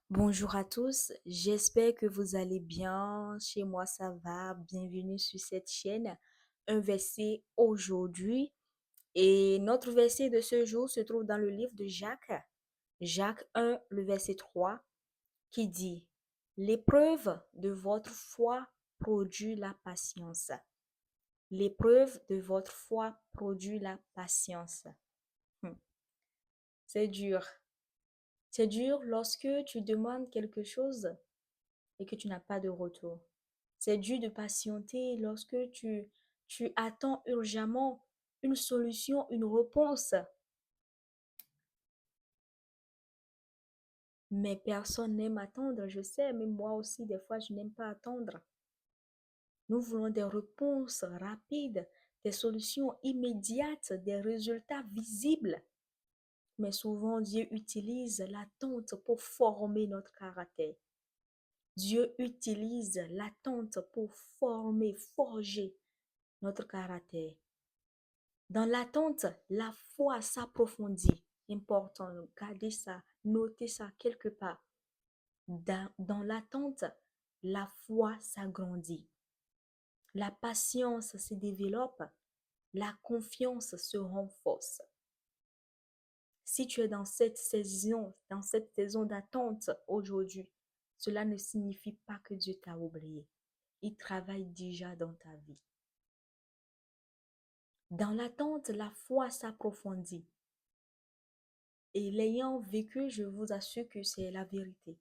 Bonjour à tous, j'espère que vous allez bien. Chez moi, ça va. Bienvenue sur cette chaîne. Un verset aujourd'hui. Et notre verset de ce jour se trouve dans le livre de Jacques. Jacques 1, le verset 3, qui dit, l'épreuve de votre foi produit la patience. L'épreuve de votre foi produit la patience. Hmm. C'est dur. C'est dur lorsque tu demandes quelque chose et que tu n'as pas de retour. C'est dur de patienter lorsque tu attends urgemment une solution, une réponse. Mais personne n'aime attendre, je sais, mais moi aussi, des fois, je n'aime pas attendre. Nous voulons des réponses rapides, des solutions immédiates, des résultats visibles. Mais souvent, Dieu utilise l'attente pour former notre caractère. Dieu utilise l'attente pour former, forger notre caractère. Dans l'attente, la foi s'approfondit. Important, gardez ça, notez ça quelque part. Dans l'attente, la foi s'agrandit. La patience se développe. La confiance se renforce. Si tu es dans cette saison d'attente aujourd'hui, cela ne signifie pas que Dieu t'a oublié. Il travaille déjà dans ta vie. Dans l'attente, la foi s'approfondit. Et l'ayant vécu, je vous assure que c'est la vérité.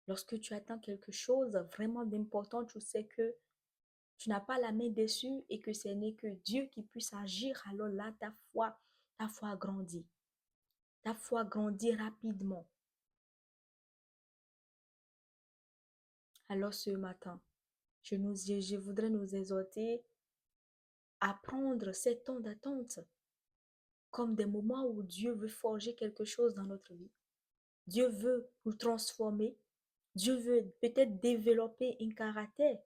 Lorsque tu attends quelque chose vraiment d'important, tu sais que tu n'as pas la main dessus et que ce n'est que Dieu qui puisse agir. Alors là, ta foi grandit. Ta foi grandit rapidement. Alors ce matin, je voudrais nous exhorter à prendre ces temps d'attente comme des moments où Dieu veut forger quelque chose dans notre vie. Dieu veut nous transformer. Dieu veut peut-être développer un caractère.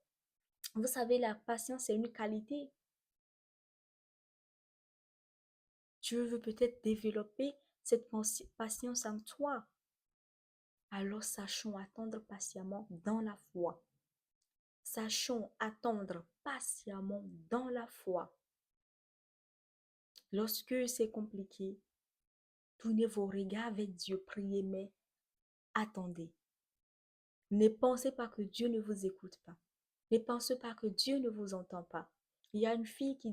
Vous savez, la patience est une qualité. Dieu veut peut-être développer cette patience en toi. Alors sachons attendre patiemment dans la foi. Sachons attendre patiemment dans la foi. Lorsque c'est compliqué, tournez vos regards vers Dieu, priez, mais attendez. Ne pensez pas que Dieu ne vous écoute pas. Ne pensez pas que Dieu ne vous entend pas. Il y a une fille qui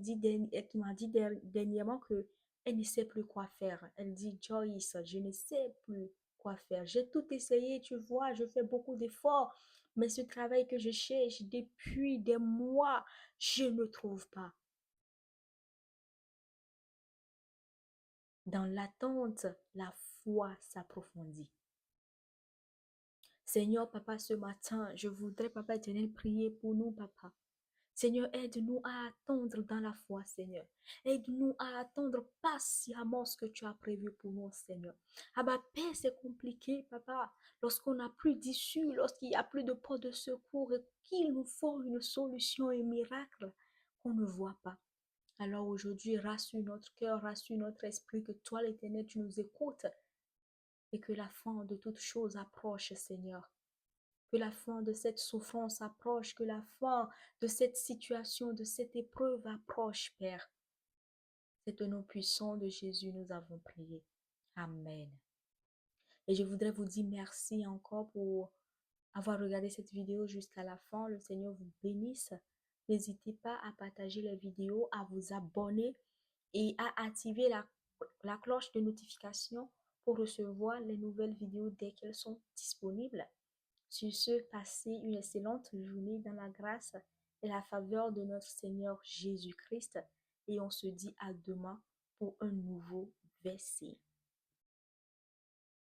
m'a dit dernièrement que elle ne sait plus quoi faire. Elle dit, Joyce, je ne sais plus quoi faire. J'ai tout essayé, tu vois, je fais beaucoup d'efforts, mais ce travail que je cherche depuis des mois, je ne trouve pas. Dans l'attente, la foi s'approfondit. Seigneur, papa, ce matin, je voudrais, papa éternel, prier pour nous, papa. Seigneur, aide-nous à attendre dans la foi, Seigneur. Aide-nous à attendre patiemment ce que tu as prévu pour nous, Seigneur. Ah bah, Père, c'est compliqué, papa. Lorsqu'on n'a plus d'issue, lorsqu'il n'y a plus de porte de secours et qu'il nous faut une solution, un miracle qu'on ne voit pas. Alors aujourd'hui, rassure notre cœur, rassure notre esprit que toi, l'Éternel, tu nous écoutes et que la fin de toute chose approche, Seigneur. Que la fin de cette souffrance approche, que la fin de cette situation, de cette épreuve approche, Père. C'est au nom puissant de Jésus nous avons prié. Amen. Et je voudrais vous dire merci encore pour avoir regardé cette vidéo jusqu'à la fin. Le Seigneur vous bénisse. N'hésitez pas à partager la vidéo, à vous abonner et à activer la cloche de notification pour recevoir les nouvelles vidéos dès qu'elles sont disponibles. Sur ce, passez une excellente journée dans la grâce et la faveur de notre Seigneur Jésus-Christ. Et on se dit à demain pour un nouveau verset.